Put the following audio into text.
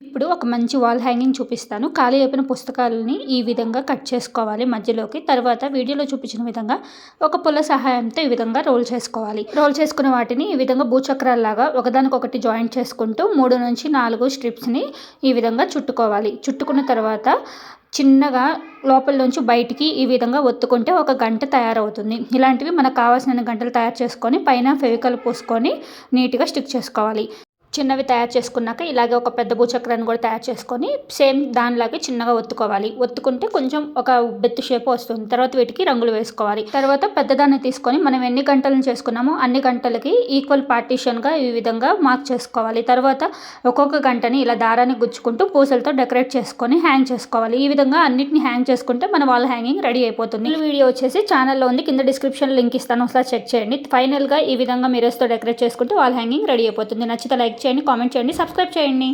ఇప్పుడు ఒక మంచి వాల్ హ్యాంగింగ్ చూపిస్తాను. ఖాళీ అయిపోయిన పుస్తకాలని ఈ విధంగా కట్ చేసుకోవాలి మధ్యలోకి. తర్వాత వీడియోలో చూపించిన విధంగా ఒక పుల్ల సహాయంతో ఈ విధంగా రోల్ చేసుకోవాలి. రోల్ చేసుకున్న వాటిని ఈ విధంగా భూచక్రాల్లాగా ఒకదానికొకటి జాయింట్ చేసుకుంటూ 3 నుంచి 4 స్ట్రిప్స్ని ఈ విధంగా చుట్టుకోవాలి. చుట్టుకున్న తర్వాత చిన్నగా లోపల నుంచి బయటికి ఈ విధంగా ఒత్తుకుంటే ఒక గంట తయారవుతుంది. ఇలాంటివి మనకు కావాల్సిన గంటలు తయారు చేసుకొని పైన ఫెవికాల్ పూసుకొని నీట్గా స్టిక్ చేసుకోవాలి. చిన్నవి తయారు చేసుకున్నాక ఇలాగే ఒక పెద్ద భూచక్రాన్ని కూడా తయారు చేసుకొని సేమ్ దానిలాగే చిన్నగా ఒత్తుకోవాలి. ఒత్తుకుంటే కొంచెం ఒక బెత్తు షేప్ వస్తుంది. తర్వాత వీటికి రంగులు వేసుకోవాలి. తర్వాత పెద్దదాన్ని తీసుకొని మనం ఎన్ని గంటలను చేసుకున్నామో అన్ని గంటలకి ఈక్వల్ పార్టీషన్గా ఈ విధంగా మార్క్ చేసుకోవాలి. తర్వాత ఒక్కొక్క గంటని ఇలా దారాన్ని గుచ్చుకుంటూ పూసలతో డెకరేట్ చేసుకొని హ్యాంగ్ చేసుకోవాలి. ఈ విధంగా అన్నిటిని హ్యాంగ్ చేసుకుంటే మన వాల్ హ్యాంగింగ్ రెడీ అయిపోతుంది. ఈ వీడియో వచ్చేసి ఛానల్లో ఉంది, కింద డిస్క్రిప్షన్ లింక్ ఇస్తాను, ఒకసారి చెక్ చేయండి. ఫైనల్గా ఈ విధంగా మిర్రర్స్తో డెకరేట్ చేసుకుంటే వాల్ హ్యాంగింగ్ రెడీ అయిపోతుంది. నచ్చితే లైక్ చేయండి, కామెంట్ చేయండి, సబ్స్క్రైబ్ చేయండి.